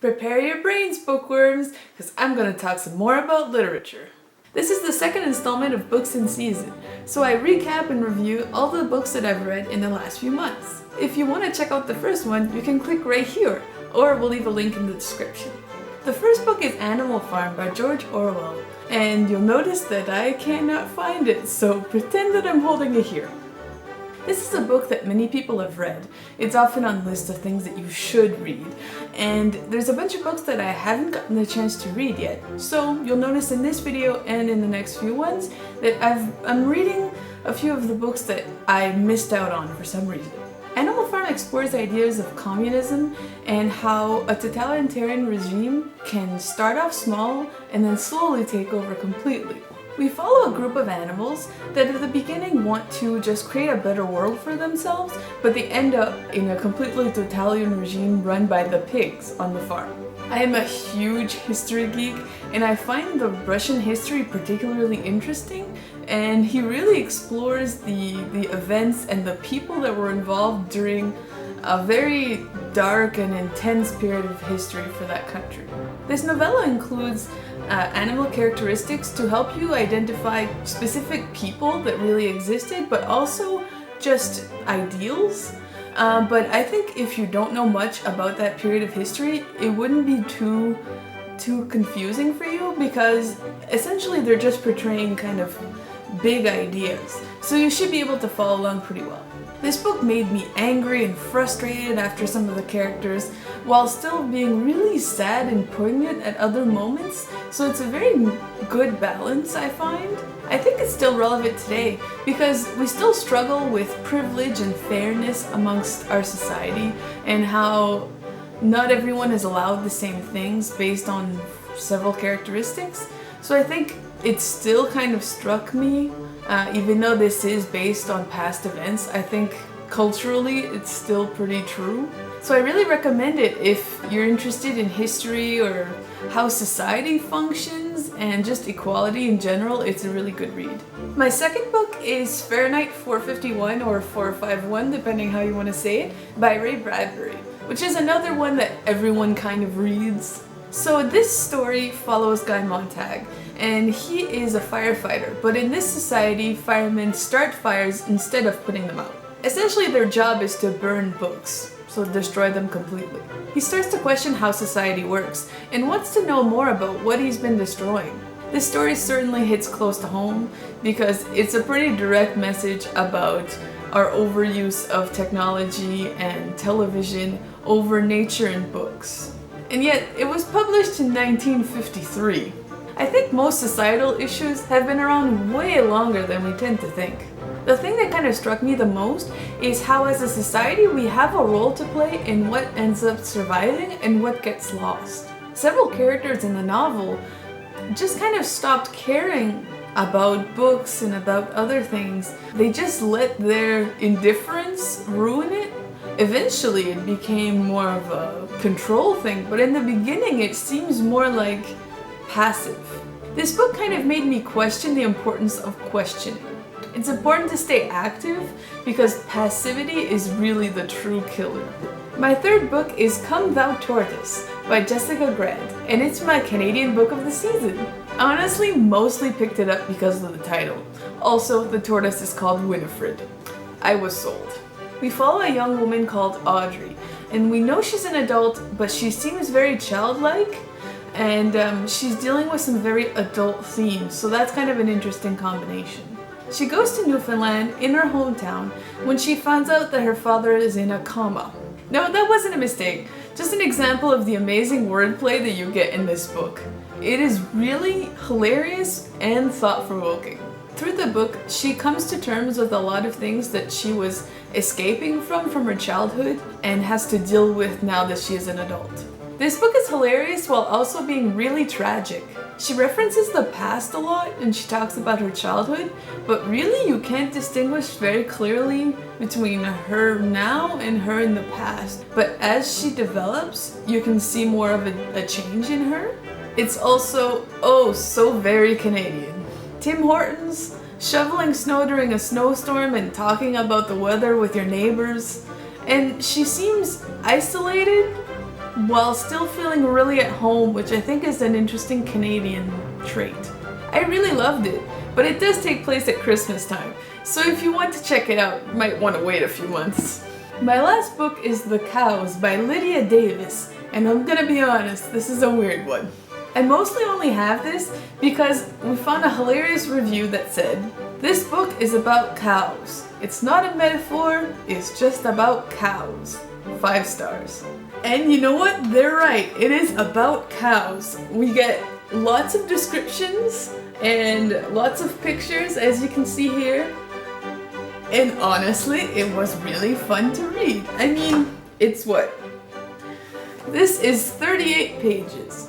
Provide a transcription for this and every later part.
Prepare your brains, bookworms, because I'm going to talk some more about literature. This is the second installment of Books in Season, so I recap and review all the books that I've read in the last few months. If you want to check out the first one, you can click right here, or we'll leave a link in the description. The first book is Animal Farm by George Orwell, and you'll notice that I cannot find it, so pretend that I'm holding it here. This is a book that many people have read. It's often on lists of things that you should read, and there's a bunch of books that I haven't gotten the chance to read yet. So you'll notice in this video and in the next few ones that I'm reading a few of the books that I missed out on for some reason. Animal Farm explores ideas of communism and how a totalitarian regime can start off small and then slowly take over completely. We follow a group of animals that at the beginning want to just create a better world for themselves, but they end up in a completely totalitarian regime run by the pigs on the farm. I am a huge history geek, and I find the Russian history particularly interesting, and he really explores the events and the people that were involved during a very dark and intense period of history for that country. This novella includes animal characteristics to help you identify specific people that really existed, but also just ideals. But I think if you don't know much about that period of history, it wouldn't be too confusing for you, because essentially they're just portraying kind of big ideas. So you should be able to follow along pretty well. This book made me angry and frustrated after some of the characters, while still being really sad and poignant at other moments, so it's a very good balance, I find. I think it's still relevant today, because we still struggle with privilege and fairness amongst our society, and how not everyone is allowed the same things based on several characteristics. So I think it still kind of struck me. Even though this is based on past events, I think culturally it's still pretty true. So I really recommend it if you're interested in history or how society functions and just equality in general. It's a really good read. My second book is Fahrenheit 451 or 451, depending how you want to say it, by Bradbury, which is another one that everyone kind of reads. So this story follows Guy Montag, and he is a firefighter, but in this society, firemen start fires instead of putting them out. Essentially, their job is to burn books, so destroy them completely. He starts to question how society works, and wants to know more about what he's been destroying. This story certainly hits close to home, because it's a pretty direct message about our overuse of technology and television over nature and books. And yet, it was published in 1953. I think most societal issues have been around way longer than we tend to think. The thing that kind of struck me the most is how as a society we have a role to play in what ends up surviving and what gets lost. Several characters in the novel just kind of stopped caring about books and about other things. They just let their indifference ruin it. Eventually it became more of a control thing, but in the beginning it seems more like passive. This book kind of made me question the importance of questioning. It's important to stay active because passivity is really the true killer. My third book is Come Thou Tortoise by Jessica Grant, and it's my Canadian book of the season. I honestly mostly picked it up because of the title. Also, the tortoise is called Winifred. I was sold. We follow a young woman called Audrey, and we know she's an adult, but she seems very childlike, and she's dealing with some very adult themes, so that's kind of an interesting combination. She goes to Newfoundland in her hometown when she finds out that her father is in a coma. No, that wasn't a mistake, just an example of the amazing wordplay that you get in this book. It is really hilarious and thought-provoking. Through the book, she comes to terms with a lot of things that she was escaping from her childhood and has to deal with now that she is an adult. This book is hilarious while also being really tragic. She references the past a lot and she talks about her childhood, but really you can't distinguish very clearly between her now and her in the past. But as she develops, you can see more of a change in her. It's also, oh, so very Canadian. Tim Hortons, shoveling snow during a snowstorm and talking about the weather with your neighbors. And she seems isolated, while still feeling really at home, which I think is an interesting Canadian trait. I really loved it, but it does take place at Christmas time, so if you want to check it out, you might want to wait a few months. My last book is The Cows by Lydia Davis, and I'm gonna be honest, this is a weird one. I mostly only have this because we found a hilarious review that said, "This book is about cows. It's not a metaphor, it's just about cows." 5 stars. And you know what? They're right. It is about cows. We get lots of descriptions and lots of pictures, as you can see here. And honestly, it was really fun to read. I mean, it's what? This is 38 pages.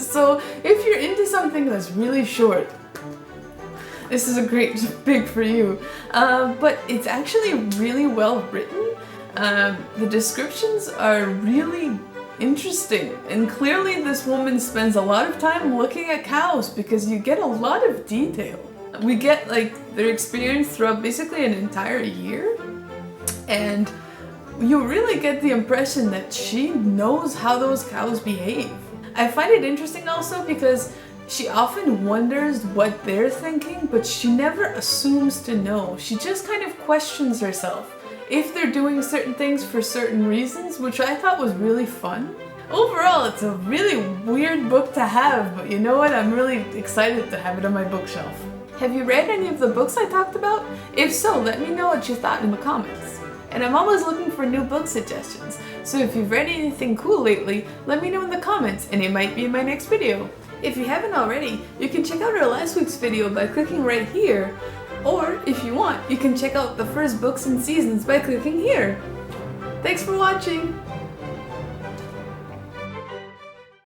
So if you're into something that's really short, this is a great pick for you. But it's actually really well written. The descriptions are really interesting, and clearly this woman spends a lot of time looking at cows because you get a lot of detail. We get like their experience throughout basically an entire year, and you really get the impression that she knows how those cows behave. I find it interesting also because she often wonders what they're thinking, but she never assumes to know. She just kind of questions herself if they're doing certain things for certain reasons, which I thought was really fun. Overall, it's a really weird book to have, but you know what? I'm really excited to have it on my bookshelf. Have you read any of the books I talked about? If so, let me know what you thought in the comments. And I'm always looking for new book suggestions, so if you've read anything cool lately, let me know in the comments and it might be in my next video. If you haven't already, you can check out our last week's video by clicking right here, or if you want, you can check out the first books and seasons by clicking here. Thanks for watching!